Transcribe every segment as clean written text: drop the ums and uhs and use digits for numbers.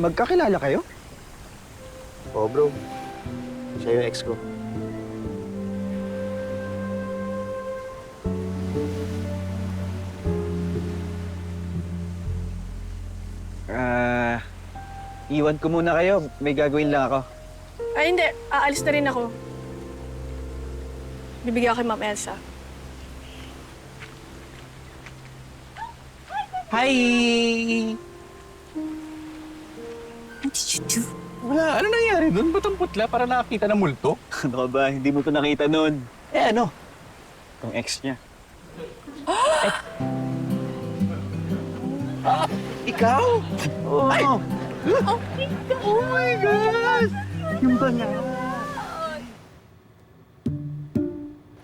Magkakilala kayo? Oo, bro. Siya yung ex ko. Iwan ko muna kayo. May gagawin lang ako. Ay, hindi. Aalis na rin ako. Bibigyan ko kay Ma'am Elsa. Hi! What did you do? Wala. Ano nangyari doon? Ba't ang putla para nakakita ng multo? Ano ka ba? Hindi mo to nakita noon. Eh ano? Itong ex niya. Ikaw? Oo. Ay! Oh my God! Yung ba nga?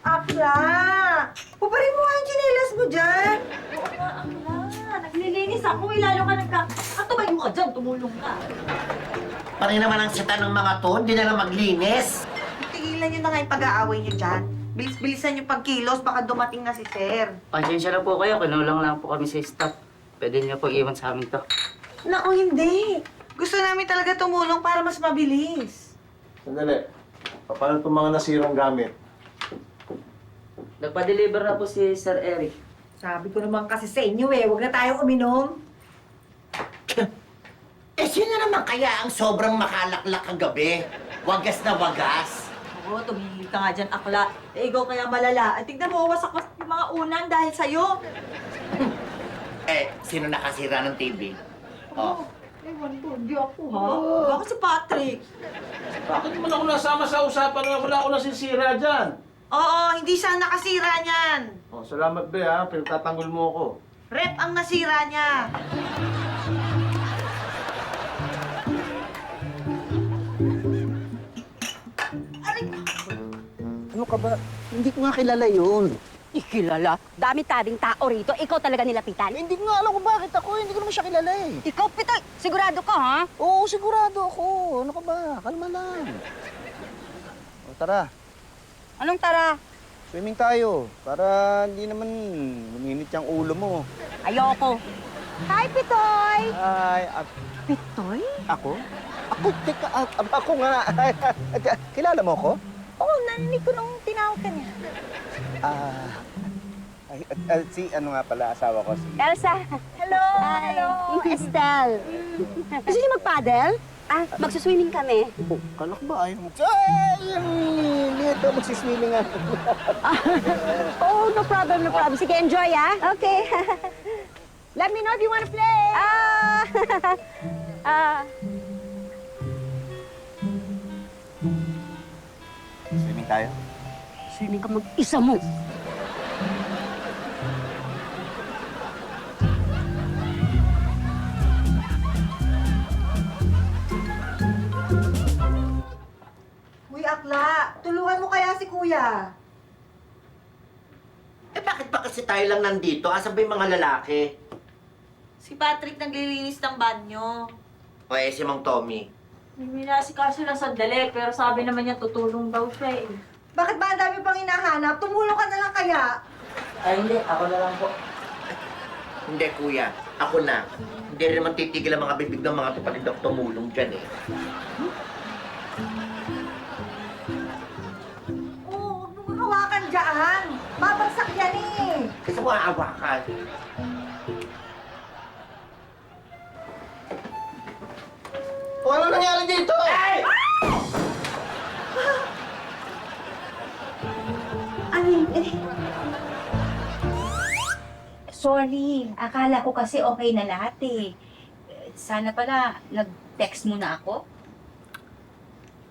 Akla! Puparin mo nga yung chinelas mo dyan! Oo nga, Akla. Naglilinis ako. Lalo ka tumayo ka dyan. Tumulong ka. Pare naman ang sita ng mga to, hindi na lang maglinis. Tigilan nyo na nga yung pag-aaway nyo dyan. Bilis-bilisan yung pagkilos, baka dumating na si Sir. Pasensya na po kayo, kinulang lang po kami sa staff. Pwede niyo po iwan sa amin to. Naku, hindi. Gusto namin talaga tumulong para mas mabilis. Sandali. Paano itong mga nasirang gamit? Nagpa-deliver na po si Sir Eric. Sabi ko naman kasi sa inyo huwag na tayong uminom. Eh, sino naman kaya ang sobrang makalaklak kagabi? Wagas na wagas. Oo, tumigil ka nga dyan, Akla. Eh, ikaw kaya malala. At tignan mo, wasak-wasak yung mga unan dahil sa'yo. Eh, sino nakasira ng TV? Oh. Ewan ko, hindi ako ha. Baka si Patrick. Bakit naman ako nasama sa usapan na wala ako nasisira dyan? Oo, hindi siya nakasira niyan. Oh, salamat, be, ha. Pinagtatanggol mo ako. Rep ang nasira niya. Ano ka ba? Hindi ko nga kilala yun. Ikilala. Dami-tabing tao rito. Ikaw talaga nilapitan. Hindi ko nga alam kung bakit ako. Hindi ko naman siya kilala eh. Ikaw, Pitoy. Sigurado ka, ha? Oo, sigurado ako. Ano ka ba? Kalma lang. O, tara. Anong tara? Swimming tayo. Para hindi naman luminit yung ulo mo. Ayoko. Hi, Pitoy! Ay, Pitoy? ako? Ako? Teka, ako nga. Kilala mo ako? Oo, narinig ko nung tinawag ka niya. Si ano nga pala, asawa ko si... Elsa. Hello! Hello! Estelle. Gusto niyo mag-paddle? Magsuswimming kami. Oh, kala ko ba ayaw mo? Ay, dito magsiswimming nga. Oh, no problem, no problem. Sige, enjoy, ah. Okay. Let me know if you wanna play. Swimming tayo? Swimming ka mag-isa mo. Uy, Akla, tulungan mo kaya si Kuya. Eh, bakit pa kasi tayo lang nandito? Asan ba yung mga lalaki? Si Patrick naglilinis ng banyo. O eh, si Mang Tommy? Minasikaso lang sandali, pero sabi naman niya tutulong daw siya eh. Bakit ba ang dami pang hinahanap? Tumulong ka na lang kaya. Ay, hindi. Ako na lang po. Hindi, kuya. Ako na. Hindi rin naman titigil ang mga bibig ng mga tupalid na tumulong dyan eh. Oo, huwag mo hawakan dyan. Babagsak yan eh. Kasi mo aawakan. O, ano nangyari dito? Ay! Sorry, akala ko kasi okay na lahat eh. Sana pala nag-text mo na ako.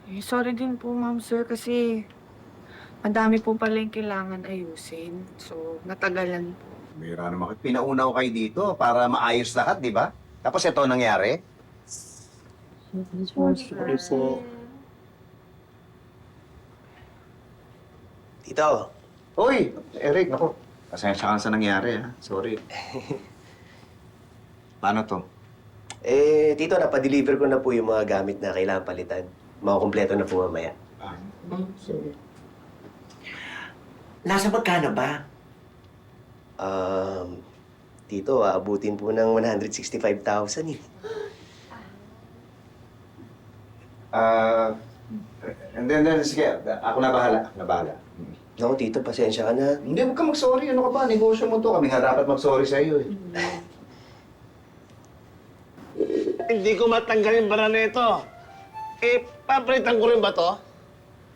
Eh, sorry din po, ma'am, sir, kasi madami po pala yung kailangan ayusin. So, natagalan po. Bira naman. Pinauna ko kayo dito para maayos lahat, di ba? Tapos ito ang nangyari. Sorry po. Tito, Uy! Eric, ako. Pasensya ka sa nangyari, ha? Sorry. Paano to? Tito, napadeliver ko na po yung mga gamit na kailangan palitan. Makukumpleto na po mamaya. Nasa magkano ba? Tito, aabutin po ng 165,000 eh. And then, sige, ako na bahala. Naku, Tito, pasensya ka na. Hindi, huwag ka mag-sorry. Ano ka ba? Negosyo mo to. Kami nga dapat mag-sorry sa'yo eh. Hindi ko matanggal yung bara nito. Eh, papalitan ko rin ba to?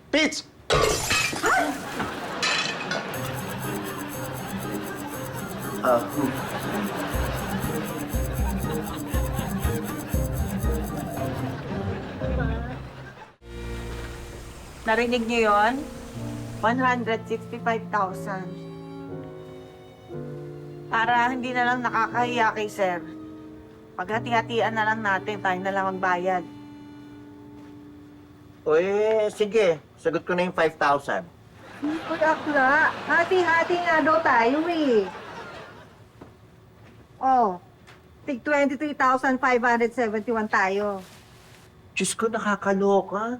Pitch! Narinig niyo yon? 165,000. Para hindi na lang nakakahiya kay sir. Paghati-hatian na lang natin, tayo na lang magbayad. O sige. Sagot ko na yung 5,000. Pag-akla, hati-hati nga daw tayo eh. Oh, tig 23,571 tayo. Diyos ko, nakakaloka.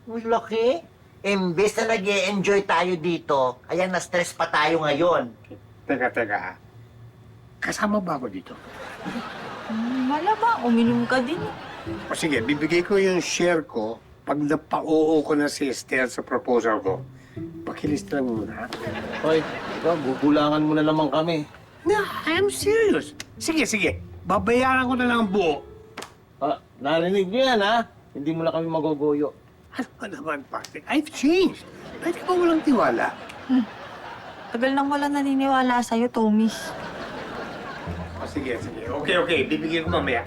Ang laki. Imbes na nag-e-enjoy tayo dito, ayan, na-stress pa tayo ngayon. Teka. Kasama ba ako dito? Wala ba? Uminom ka din. O sige, bibigay ko yung share ko pag napauho ko na si Esther sa proposal ko. Pakilis lang muna. Hoy, gugulangan mo na naman kami. No, I'm serious. Sige. Babayaran ko na lang ang buo. Narinig niyo yan, ha? Hindi mo na kami magogoyo. Ano naman, Patrick? I've changed. Pwede ka walang tiwala. Tagal nang wala naniniwala sa'yo, Tommy. O sige. Okay. Bibigyan ko mamaya.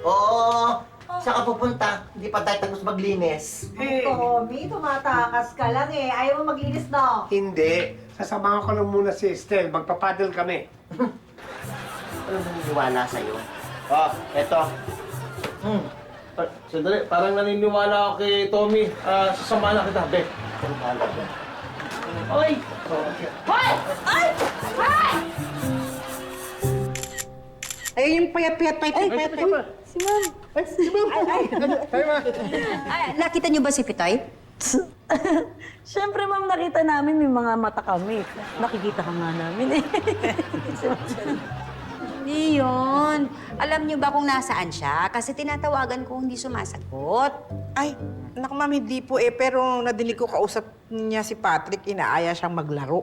Oo, saan ka pupunta? Hindi pa tayo tapos maglinis. Tommy, tumatakas ka lang eh. Ayaw mo maglinis na. Hindi. Sasamahan ko lang muna si Estelle. Magpapadel kami. Ano naniniwala sa'yo? Eto. Sandali, parang naniniwala ako kay Tommy. Sasama na kita, Bek. Hoy! Ayun yung payat-payat. Si Ma'am. Nakita niyo ba si Pitoy? Siyempre, Ma'am, nakita namin may mga mata kami. Nakikita ka nga namin eh. Hindi yun. Alam niyo ba kung nasaan siya? Kasi tinatawagan ko hindi sumasagot. Ay, naku ma'am, hindi po eh. Pero nadinig ko kausap niya si Patrick, inaaya siyang maglaro.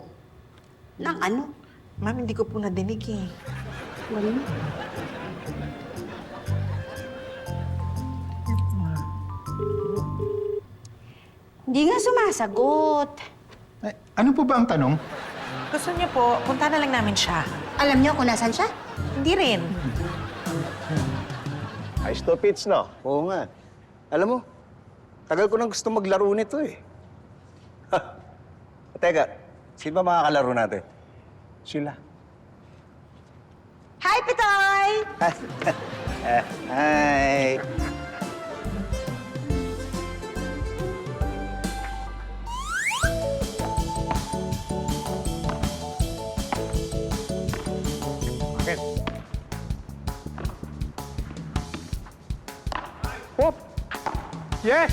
Nang ano? Ma'am, hindi ko po nadinig eh. Hindi nga sumasagot. Ano po ba ang tanong? Gusto niyo po, punta na lang namin siya. Alam niyo kung nasan siya? Hindi rin. Ayos to, Pitch, no? Oo nga. Alam mo, tagal ko nang gusto maglaro nito eh. Teka, sino ba mga kalaro natin? Sila. Hi, Pitoy! Hi! Whoop! Yes!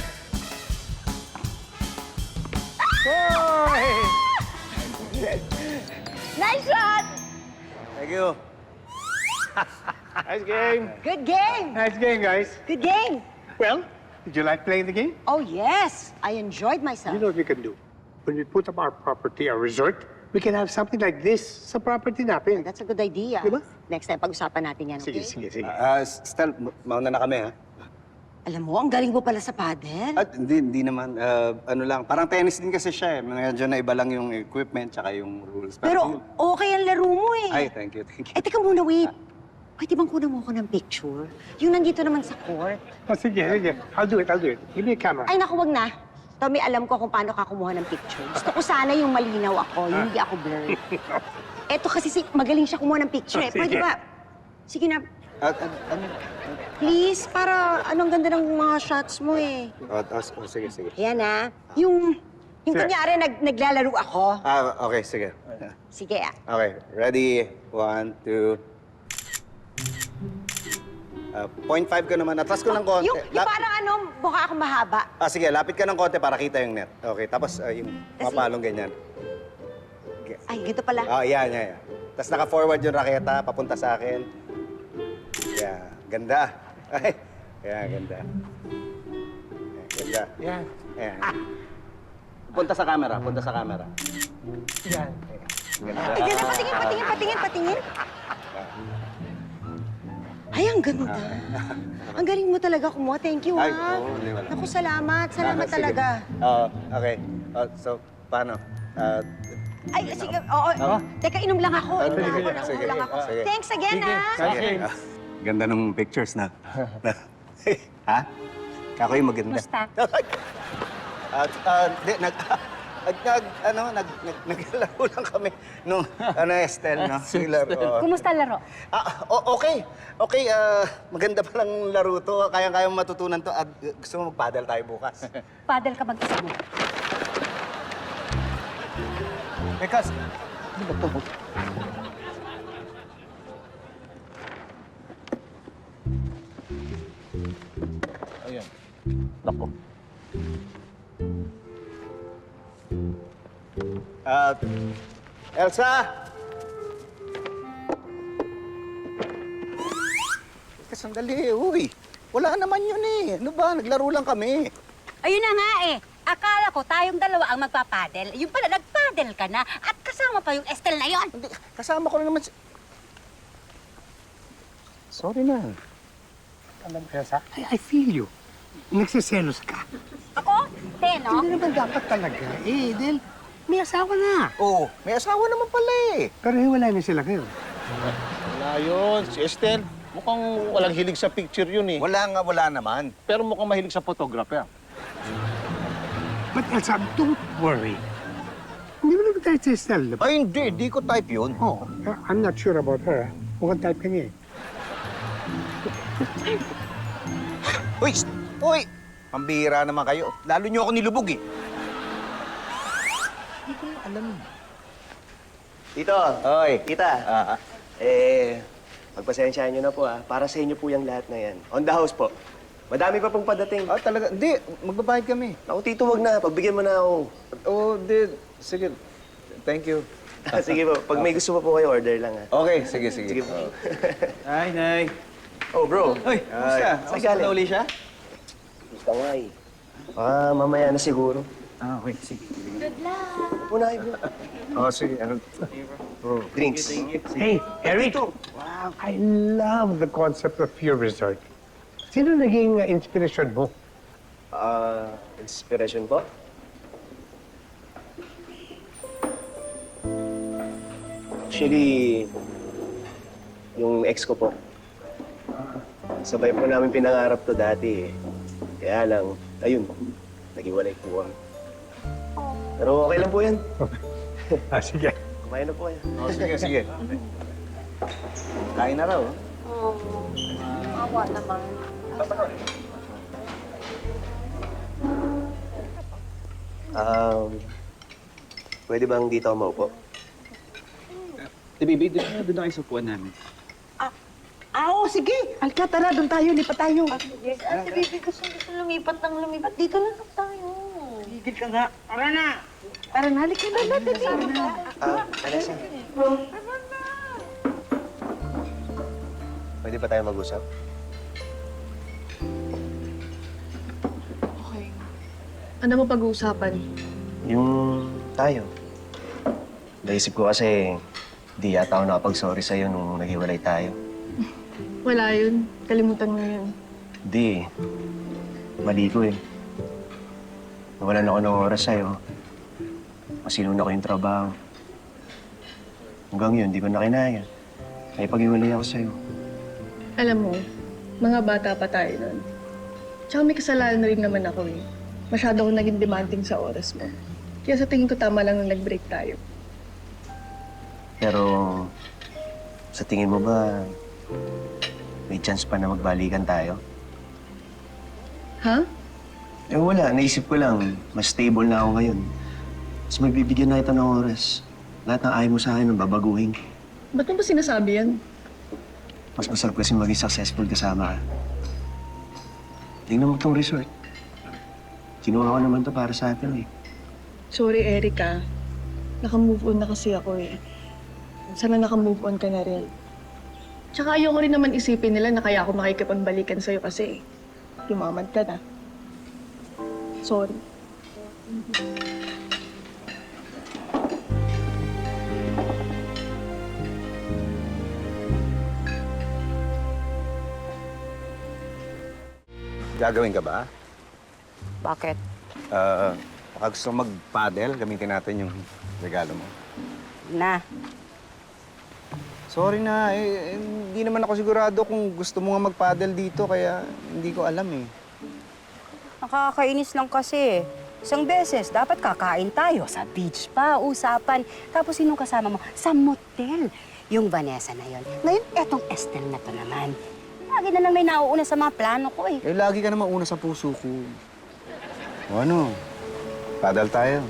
Hoy! Nice shot! Thank you. Nice game. Good game! Nice game, guys. Good game! Well, did you like playing the game? Oh, yes. I enjoyed myself. You know what we can do? When we put up our property, our resort, we can have something like this sa property natin. That's a good idea. Diba? Next time, pag-usapan natin yan, okay? Sige. Stel, mauna na kami, ha? Alam mo, ang galing mo pala sa paddle. At hindi naman. Ano lang, parang tennis din kasi siya, eh. Medyo na iba lang yung equipment tsaka yung rules. Pero okay ang laro mo eh. Ay, thank you. Eh, teka muna, wait. Pwede bang kunan mo ako ng picture? Yung nandito naman sa court. Oh, sige. I'll do it. Give me a camera. Ay, naku, wag na. Tommy, alam ko kung paano ka kumuha ng picture. Gusto ko sana yung malinaw ako, yung hindi ako blurred. Eto kasi magaling siya kumuha ng picture eh. Pwede Sige. ba? Sige na. Ano? Please, para anong ganda ng mga shots mo eh. Sige. Ayan ah. Yung Sige. kunyari naglalaro ako. Okay, sige. Sige ah. Okay, ready? 1, 2... 0.5 ka naman. Atras ko ng konti. Yung parang ano, mukha akong mahaba. Sige, lapit ka ng konti para kita yung net. Okay, tapos yung mapalong ganyan. Ay, ganito pala. Yan. Tapos naka-forward yung raketa, papunta sa akin. Yeah, ganda. Ay, yeah, ganda. Yeah. Yan. Ayan. Punta sa camera, punta sa camera. Yan. Ay, ganda. Patingin. Ay, ang ganda. Ang galing mo talaga kumuha. Thank you, Ay, ha? oo, di wala. Naku, salamat. Salamat Sige. talaga. Okay. So, paano? Ay, sige. Oo. Teka, inom lang ako. Sige. Sige. Thanks again, ha? Sige. Ganda ng pictures na. Ha? Kakoy maganda. Musta? Naglaro lang kami nung, Estel, no? Naglaro. Kumusta laro? Okay. Okay, maganda pa lang laro to. Kaya matutunan to. At gusto mo mag-paddle tayo bukas. Paddle ka mag-isa mo. Mekas, ano ba to? Ayan. Nako. Elsa! Teka, sandali, uy. Wala naman yun eh. Ano ba? Naglaro lang kami. Ayun na nga eh. Akala ko tayong dalawa ang magpapadel. Yung pala, nagpadel ka na. At kasama pa yung Estel na yon. Hindi, kasama ko na naman si... Sorry na. Alam mo, Elsa, I feel you. Nagsiselos ka. Ako? Teno? Hindi naman dapat talaga. Dahil may asawa na. Oo, may asawa naman pala eh. Pero hiwalay na sila ngayon. Wala yun. Si Estel, mukhang walang hilig sa picture yun eh. Wala naman. Pero mukhang mahilig sa photographer. But Elsa, don't worry. Hindi mo naman tayo sa Estelle, di ba? Ay, hindi. Di ko type yun. Oh, I'm not sure about her. Mukhang type ka niya eh. Uy! Uy! Pambihira naman kayo. Lalo niyo ako nilubog eh. Hindi ko alam. Tito, Oy. tita, pagpasensyahan nyo na po para sa inyo po yung lahat na yan. On the house po. Madami pa pong padating. Talaga. Hindi. Magbabayad kami. Ako, Tito, wag na. Pagbigyan mo na ako. Di. Sige. Thank you. Sige po, pag may gusto pa po kayo, order lang Okay, sige. Sige po. Ay, Nay. Oh, bro. Uy, kamusta? Saan Kamusta galing? na uli siya? Gusto nga eh. Mamaya na siguro. Okay, sige. Una kayo, bro. Oh, sige. Ano? Drinks. Hey, Eric! Wow, I love the concept of Pure Resort. Sino naging inspiration mo? Inspiration po? Actually, yung ex ko po. Sabay po namin pinangarap to dati eh. Kaya lang, ayun, nag-iwalay po kami. Pero okay lang po yan. Sige. Kumain na po yan. Sige. Kain na raw. Awa naman. Pwede bang dito ako maupo? Baby, doon na kayo sa upuan namin. Oo, sige. Alka, tara, doon tayo. Lipat tayo. Yes, ate baby, gusto lumipat ng lumipat. Dito lang tayo. Gigil ka nga. Tara na. Tara na, halika na natin. Alessa. Pwede ba tayo mag-usap? Okay. Ano mo pag-uusapan? Yung tayo. Naisip ko kasi, di yata ako nakapag-sorry sa'yo nung naghiwalay tayo. Wala yun. Kalimutan mo yun. Di. Mali ko eh. Nawalan ako ng oras sa'yo. Masinuna ko yung trabaho. Hanggang yun, di ko na kinaya. Ay pag-iwalay ako sa'yo. Alam mo, mga bata pa tayo nun. Tsaka may kasalanan na rin naman ako eh. Masyado akong naging demanding sa oras mo. Kaya sa tingin ko tama lang nung nag-break tayo. Pero, sa tingin mo ba, may chance pa na magbalikan tayo? Ha? Eh wala, naisip ko lang, mas stable na ako ngayon. Mas magbibigyan na kita ng oras. Lahat ng ayaw mo sa akin, babaguhin ko. Ba't mo ba sinasabi yan? Mas masarap kasi maging successful kasama ka. Tingnan mo itong resort. Kinuha ko naman to para sa atin eh. Sorry, Erica. Naka-move on na kasi ako eh. Sana naka-move on ka na rin. Tsaka ayoko rin naman isipin nila na kaya ako makikipagbalikan sa'yo kasi yumaman ka na. Sorry. Gagawin ka ba? Bakit? Baka gusto mo mag-paddle, gamitin natin yung regalo mo. Na. Sorry na, hindi naman ako sigurado kung gusto mo nga mag-paddle dito, kaya hindi ko alam eh. Nakakainis lang kasi. Isang beses, dapat kakain tayo. Sa beach pa, usapan. Tapos sinong kasama mo? Sa motel. Yung Vanessa na yon. Ngayon, etong Estelle na to naman. Lagi na lang may nauuna sa mga plano ko eh. Eh, lagi ka naman una sa puso ko. O ano? Paddle tayo.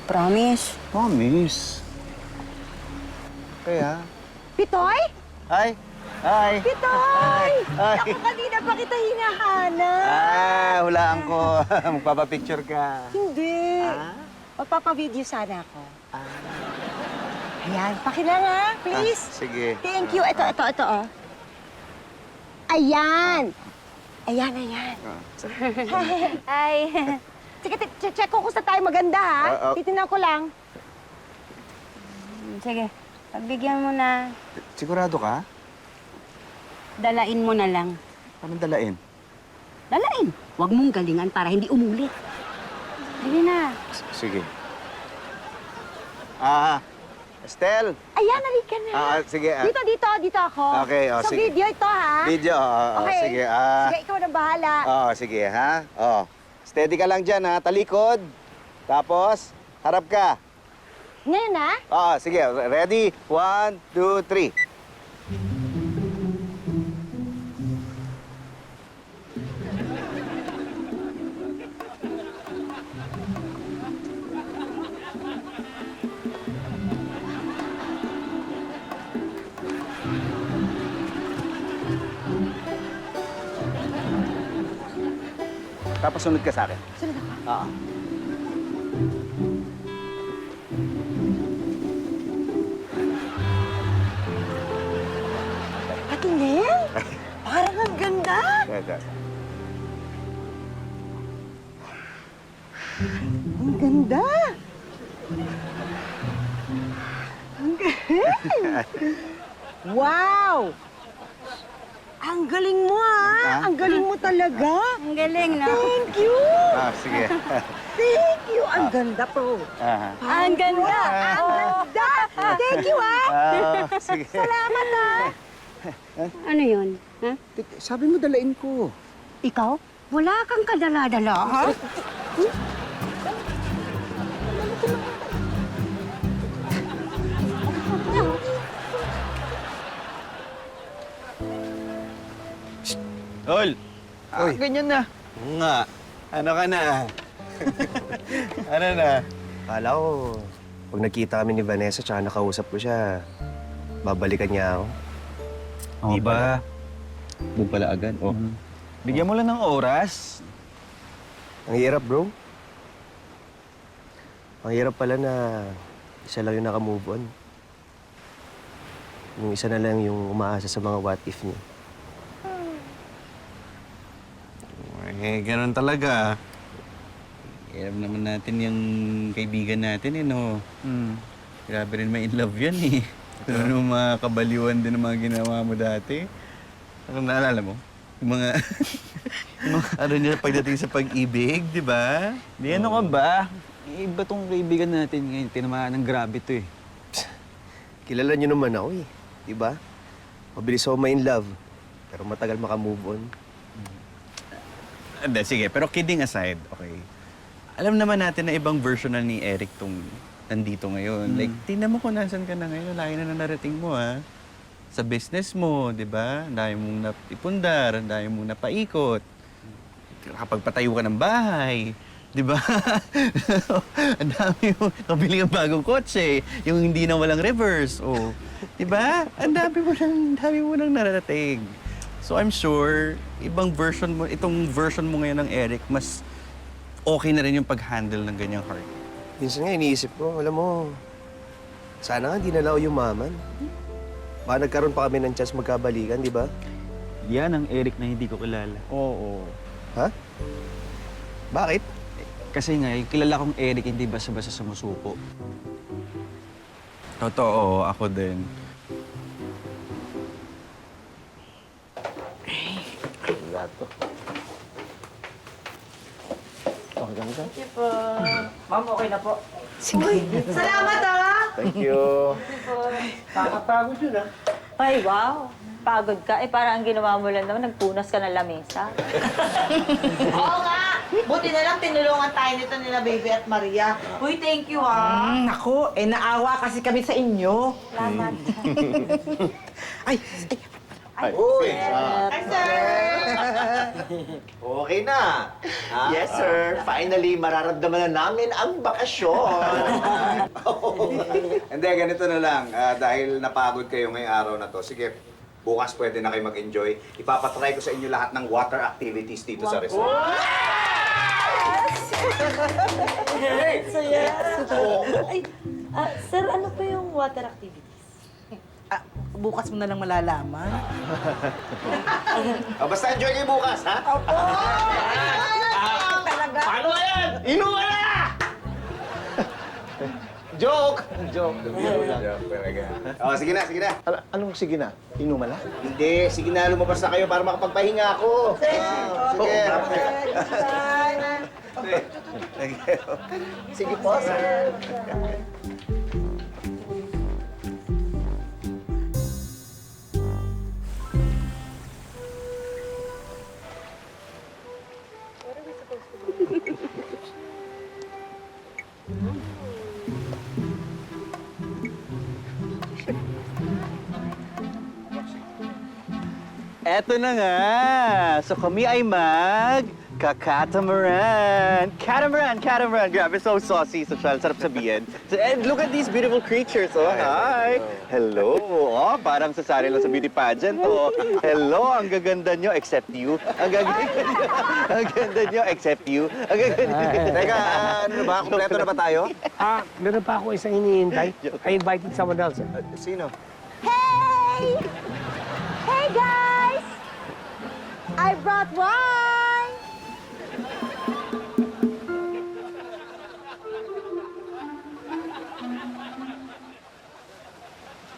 Promise? Promise. Kaya? Pitoy? Hi! Hi! Pitoy! Hi! Ako kanina pa kita hinahanap. Hulaan ko. Magpapapicture ka. Hindi. Magpapavideo sana ako. Ayan, pakilang ha, please. Sige. Thank you. Ito, oh. Ayan. Ayan. Ay. Sige, check ko kung saan tayo maganda, ha? Titignan ko lang. Sige, pagbigyan mo na. Sigurado ka? Dalain mo na lang. Anong dalain? Dalain. Huwag mong galingan para hindi umulit. Sige na. Sige. Estelle! Ayan, halika na. Sige. Dito ako. Okay, So, sige. video ito, ha? Video, Okay. sige. Sige, ikaw na bahala. Sige, ha? Steady ka lang dyan, ha? Talikod. Tapos, harap ka. Ngayon, ha? Sige. Ready? 1, 2, 3. Tapos sunod ka sa akin. Sunod ako. Oo. Patingin? Parang ang ganda. Teka. Ang ganda. Ang galing. Wow! Ang galing mo, ha? Ang galing mo talaga. Ang galing, no? Thank you. Sige. Thank you. Ang ganda, bro. Ang ganda! Ang ganda. Thank you, ha? Sige. Salamat, ha? Ano yun? Ha? Sabi mo dalain ko. Ikaw? Wala kang kadala-dala, ha? Tol! Ganyan na. Nga. Ano ka na? Ano na? Kala ko, pag nakita kami ni Vanessa tsaka nakausap ko siya, babalikan niya ako. Di ba? Doon pala agad. Bigyan mo lang ng oras. Ang hirap, bro. Ang hirap pala na isa lang yung nakamove on. Yung isa na lang yung umaasa sa mga what if niya. Ganun talaga. Alam naman natin yung kaibigan natin, no? Grabe rin may in love yan, eh. Pero mga kabaliwan din ang mga ginawa mo dati. Ano naalala mo? Yung mga... ano niya pagdating sa pag-ibig, di ba? Di ano ka ba? Iba tong kaibigan natin ngayon. Tinamaan ng grabe to, eh. Kilala niyo naman ako eh, di ba? Mabilis ako ma-in love, pero matagal makamove on. Hindi, sige. Pero kidding aside, okay. Alam naman natin na ibang version na ni Eric tong nandito ngayon. Like, tingnan mo kung nasan ka na ngayon. Layo na narating mo, ha? Sa business mo, di ba? Ang dami mong naipundar, ang dami mong napaikot. Nakapagpatayo ka ng bahay, di ba? Ang dami mo, kabili ang bagong kotse, yung hindi na walang reverse, di ba? Ang dami mo nang nararating. So I'm sure, ibang version mo, itong version mo ngayon ng Eric, mas okay na rin yung pag-handle ng ganyang heart. Minsan nga iniisip ko, alam mo, sana nga di na lang ako yumaman. Baka nagkaroon pa kami ng chance magkabalikan, di ba? Yan ang Eric na hindi ko kilala. Oo. Ha? Bakit? Kasi nga, kilala kong Eric, hindi basta-basta sumusuko. Totoo, ako din. Wala to. Okay lang ka? Ma'am, okay na po. Salamat Thank you. Nakakapagod yun, ha? Ay, wow. Pagod ka. Parang ang ginawa mo lang naman, nagpunas ka ng lamesa. Oo nga. Buti na lang tinulungan tayo nito nila Baby at Maria. Uy, thank you Naku, naawa kasi kami sa inyo. Salamat. Uy! Hi, sir! Okay na. Yes, sir. Finally, mararamdaman na namin ang bakasyon. Hindi, ganito na lang. Dahil napagod kayo ngayong araw na to, sige, bukas pwede na kayo mag-enjoy. Ipapatry ko sa inyo lahat ng water activities dito sa resort. Sir, ano po yung water activities? Bukas mo na lang malalaman. Basta enjoy kayo bukas, ha? Paano yan? Inuman na! Joke! Joke. Joke talaga. Sige na, sige na. Anong sige na? Inuman na? Hindi, sige na, lumabas na kayo para makapagpahinga ako. Sige. Sige po, sir. Eto na nga! So kami ay catamaran! Catamaran! Grabe, so saucy, social, sarap sabihin. So, and look at these beautiful creatures, oh, hi! Hello! Oh, parang sasali lang sa beauty pageant, oh. Hello, ang gaganda nyo, except you. Ang ganda nyo, except you. Ang gaganda nyo. Teka, ano na ba? Kompleto na ba tayo? Meron pa ako isang iniintay. I invited someone else. Sino? Hey! Hey, guys! I brought wine!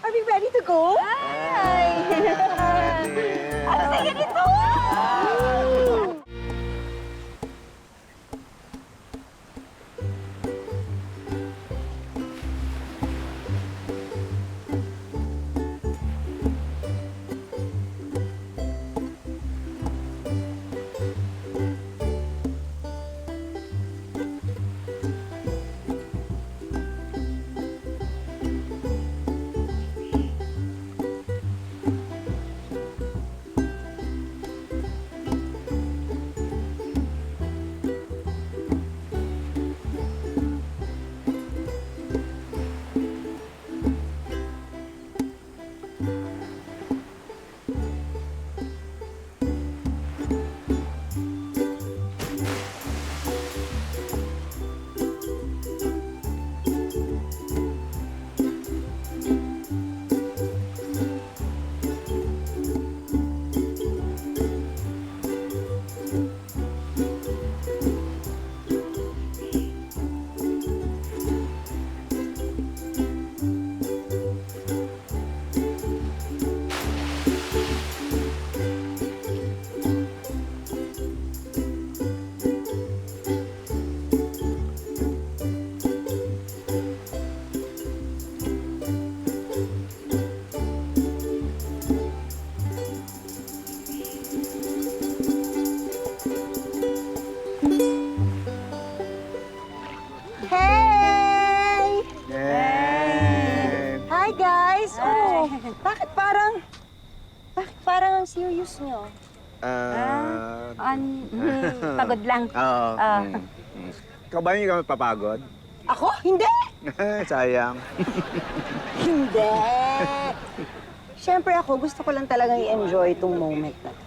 Are we ready to go? Hi! Ano sa ganito? Bakit parang ang serious nyo? Pagod lang. Oo. Ikaw ba yung papagod? Ako? Hindi! Sayang. Hindi! Siyempre ako, gusto ko lang talagang i-enjoy itong moment na to.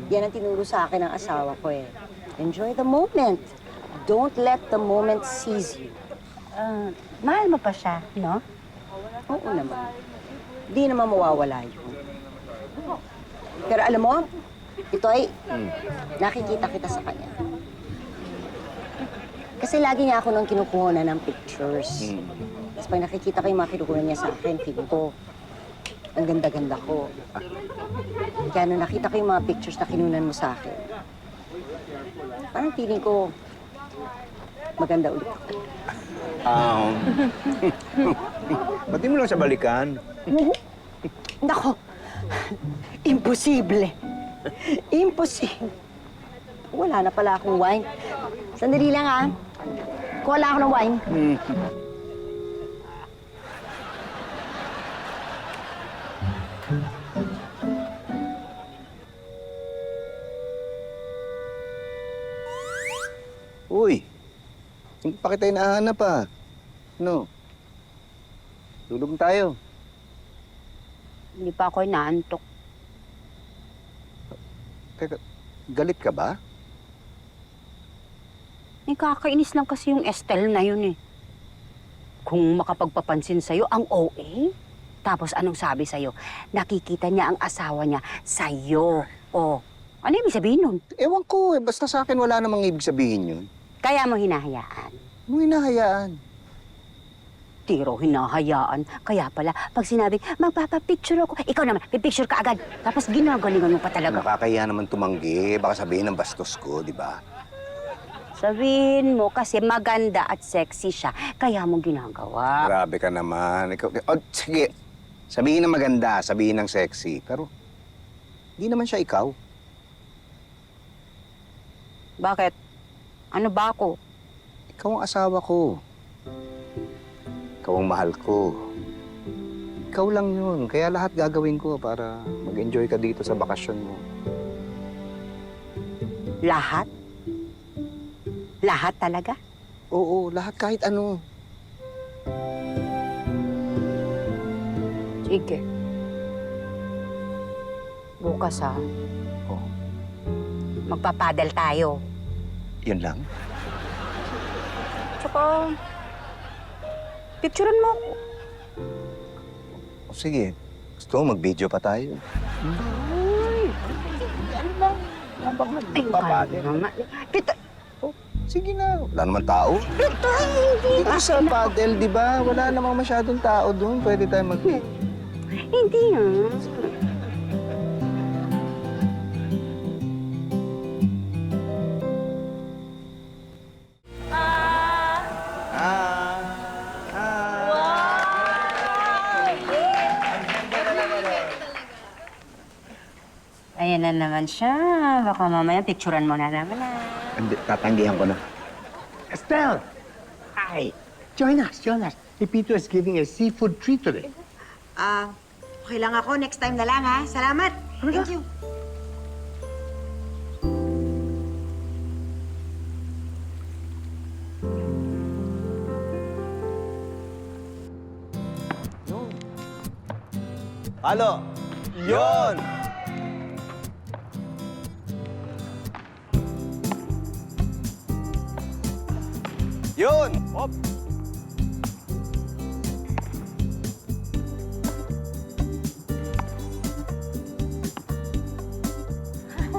Yan ang tinuro sa akin ng asawa ko eh. Enjoy the moment. Don't let the moment seize you. Mahal mo pa siya, no? Oo naman. Di naman mawawala yun. Pero alam mo, Ito ay nakikita kita sa kanya. Kasi lagi niya ako nang kinukuha ng pictures. Tapos pag nakikita ko yung mga kinukuha niya sa akin, feeling ko, ang ganda-ganda ko. Kaya nung nakita ko yung mga pictures na kinunan mo sa akin, parang feeling ko, maganda ulit ako. Ba't di mo lang siya balikan? Nako, imposible. Imposible. Wala na pala akong wine. Sandali lang, ha? Kuha lang ako ng wine. Uy, hindi pa kita hinahanap ah. No? Tulog tayo. Hindi pa ako inaantok. Teka, galit ka ba? Nakakainis lang kasi yung Estelle na yun eh. Kung makapagpapansin sa'yo, ang OA. Tapos anong sabi sa'yo? Nakikita niya ang asawa niya sa'yo. O, ano ibig sabihin nun? Ewan ko eh, basta sa akin wala namang ibig sabihin yun. Kaya mo hinahayaan. Ano hinahayaan? Tiro, hinahayaan. Kaya pala, pag sinabing, magpapapicture ako, ikaw naman, pipicture ka agad. Tapos ginagalingan mo pa talaga. Nakakahiya naman tumanggi. Baka sabihin ng bastos ko, di ba? Sabihin mo kasi maganda at sexy siya, kaya mo ginagawa. Grabe ka naman. Ikaw, oh, sige, sabihin ng maganda, sabihin ng sexy. Pero, hindi naman siya ikaw. Bakit? Ano ba ako? Ikaw ang asawa ko. Ikaw ang mahal ko. Ikaw lang yun. Kaya lahat gagawin ko para mag-enjoy ka dito sa bakasyon mo. Lahat? Lahat talaga? Oo, lahat kahit ano. Sige. Bukas ha. Oo. Magpapadal tayo. Yun lang? Tsaka, picturean mo ako. O sige, gusto mo mag-video pa tayo. Ay, ano ba? Habang nagpapadal. Sige na. Wala naman tao. Ito, hindi. Dito sa paddle, di ba? Wala namang masyadong tao doon. Pwede tayo mag-video. Hindi na. Ayan na naman siya. Baka mamaya picturean mo na naman ah. Hindi, tatanggihan ko na. Estelle! Hi! Join us, join us. Pepito is giving a seafood treat today. Okay lang ako. Next time na lang, ha? Salamat. Thank you. Halo! Yun! Yun! Hop!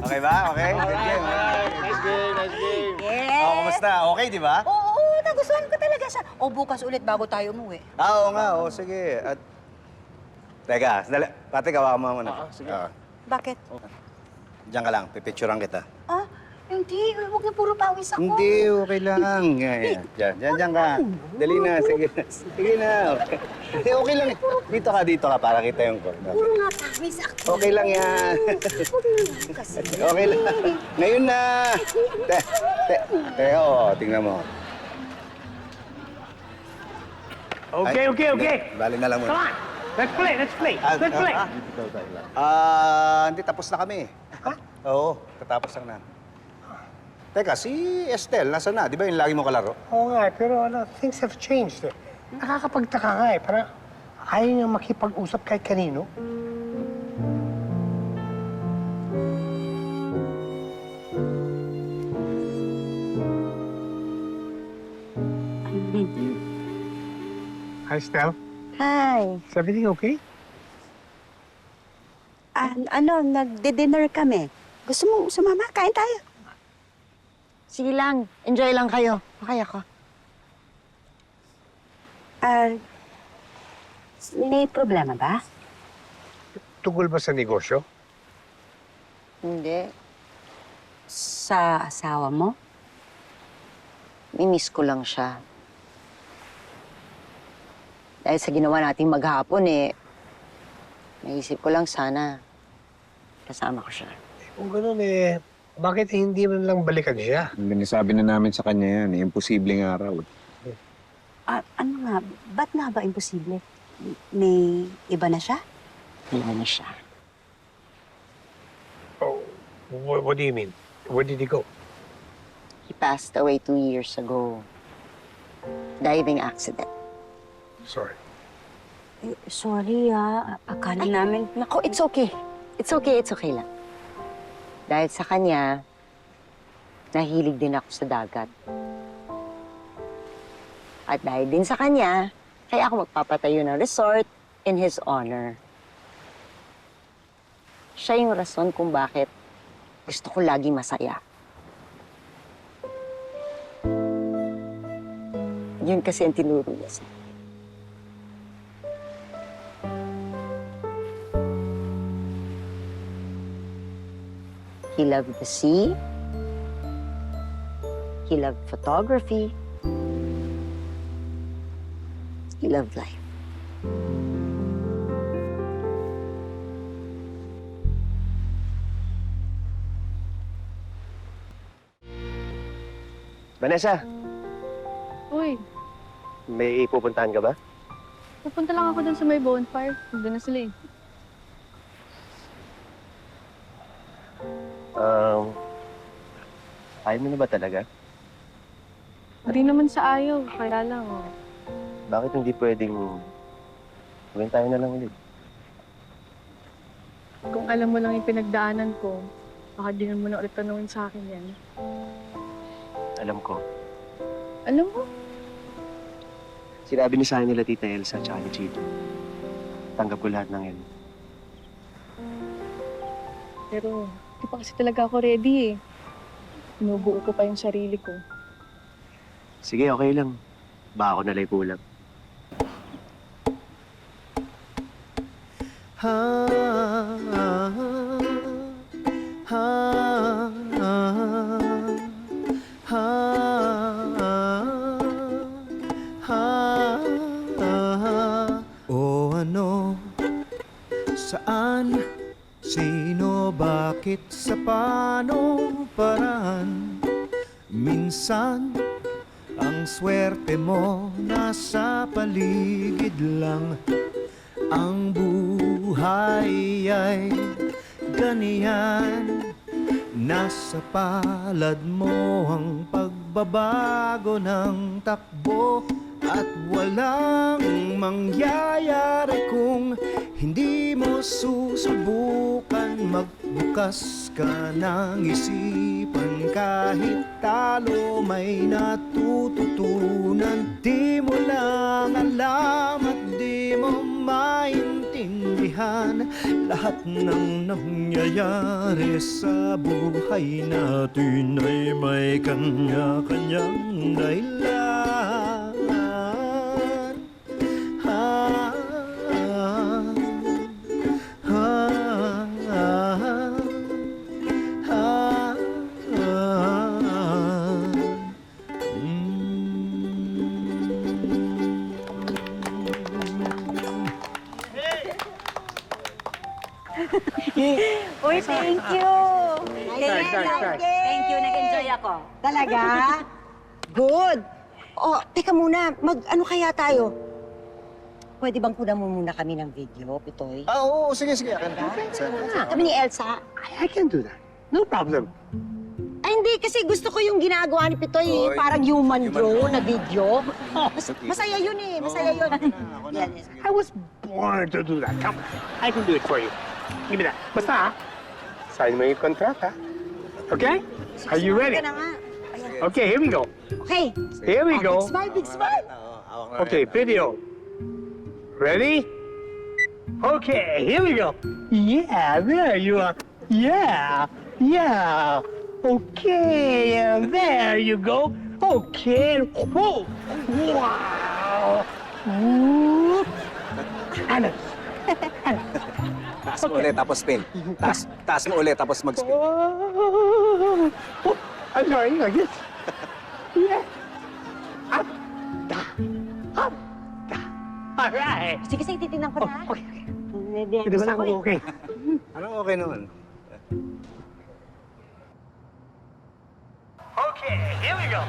Okay ba? Okay? Good game. Nice game, nice game. Yes! Oh, kumusta? Okay, di ba? Oo, nagustuhan ko talaga siya. O, bukas ulit bago tayo umuwi. Oo nga, oo, sige. At... Teka, sandali. Pati, kawakan mo muna. sige. Bakit? Diyan ka lang, pipicturean kita. Ah, hindi. Huwag na puro pawis ako. Hindi, okay lang. Yan. Diyan ka. Dali na, sige na. Sige na. Okay, okay lang. Dito ka para kita yung corner. Puro nga pawis ako. Okay lang yan. Kasi. Okay lang. Ngayon na. Oo, tingnan mo. Okay, okay, okay. Bali na lang muna. Come on. Let's play, let's play. Let's play. Hindi, tapos na kami. Oo, tatapos lang na. Teka, si Estelle, nasa na? Di ba yung lagi mo kalaro? Oo nga, pero things have changed. Nakakapagtaka nga eh. Parang ayaw niya makipag-usap kahit kanino. Hi, Estelle. Hi. Is everything okay? Nagdi-dinner kami. Gusto mo sumama? Kain tayo. Sige lang. Enjoy lang kayo. Okay ako. May problema ba? Tungkol ba sa negosyo? Hindi. Sa asawa mo? Mimiss ko lang siya. Dahil sa ginawa nating maghapon naisip ko lang sana kasama ko siya. Kung gano'n bakit hindi man lang balikan siya? Binisabi na namin sa kanya yan, imposibleng araw. Ano nga? Ba't nga ba imposible? May iba na siya? Wala na siya. Oh, what do you mean? Where did he go? He passed away 2 years ago. Diving accident. Sorry. Sorry akala namin... Naku, it's okay. It's okay lang. Dahil sa kanya, nahilig din ako sa dagat. At dahil din sa kanya, kaya ako magpapatayo ng resort in his honor. Siya yung rason kung bakit gusto ko laging masaya. Yun kasi ang tinuro niya sa akin. He loved the sea. He loved photography. He loved life. Vanessa, Uy, may pupuntahan ka ba? pupunta lang ako dun sa may bonfire. Nandun na sila eh. Ayaw mo na ba talaga? Hindi naman sa ayaw, kaya lang. Bakit hindi pwedeng gawin tayo na lang ulit? Kung alam mo lang yung pinagdaanan ko, baka di mo na ulit tanungin sa akin yan. Alam ko. Alam mo? Sinabi ni sa akin nila Tita Elsa at ni Chito. Tanggap ko lahat ng yan. Pero di pa kasi talaga ako ready eh. Inubuo ko pa yung sarili ko. Sige, okay lang. Baka ako nalay kulang. O ano, saan, sino, bakit, sa paanong paraan? Minsan, ang swerte mo nasa paligid lang. Ang buhay ay ganyan. Nasa palad mo ang pagbabago ng takbo. At walang mangyayari kung hindi mo susubukan. Magbukas ka ng isipan, kahit talo may natututunan. Di mo lang alam at di mo maintindihan lahat ng nangyayari sa buhay natin ay may kanya-kanyang dahilan. Uy, thank you! Thank you, nag-enjoy ako. Talaga? Good! Oh, teka muna, ano kaya tayo? Pwede bang kunan mo muna kami ng video, Pitoy? Oo, sige. Kami ni Elsa. I can do that. No problem. Ay, hindi, kasi gusto ko yung ginagawa ni Pitoy, parang human draw na video. Masaya yun eh, masaya yun. Yan. I was born to do that. Come on. I can do it for you. Give me that. Basta, sign mo yung kontrata. Okay? Are you ready? Ka na nga. Okay, here we go. Okay. Here we go. Big smile, big smile. Okay, video. Ready? Okay, here we go. Yeah, there you are. Yeah. Yeah. Okay, and there you go. Okay. Whoa. Wow. Whoop. Ano? Taas mo ulit, tapos spin. Taas mo ulit, tapos mag-spin. Oh. I'm sorry, like this. Yeah. Up, down, up, down. All right. Sige, sige, titignan ko na. Okay. Hindi Hindi ba na ako okay? Anong okay naman? Okay, here we go.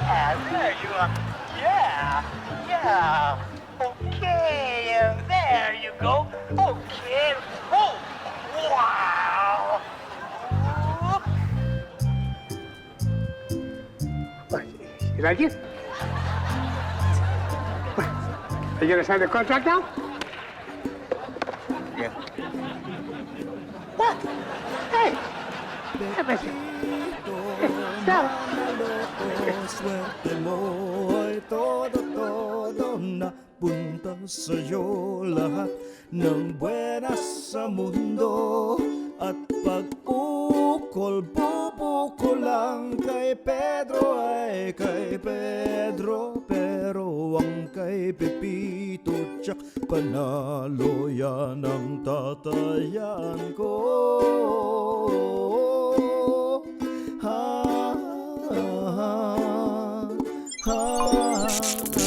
Yeah, there you are. Yeah, yeah. Okay, and there you go. Okay. Whoa. Wow. You like it? Are you gonna sign the contract now? Yeah. What? Hey! Stop! Swerte mo ay todo na punta sa'yo lahat ng buenas sa mundo. At pag-ukol, bubukol lang kay Pedro ay kay Pedro. Pero ang kay Pepito tsak panalo yan ang tatayan ko. Ha, ha, ha, ha.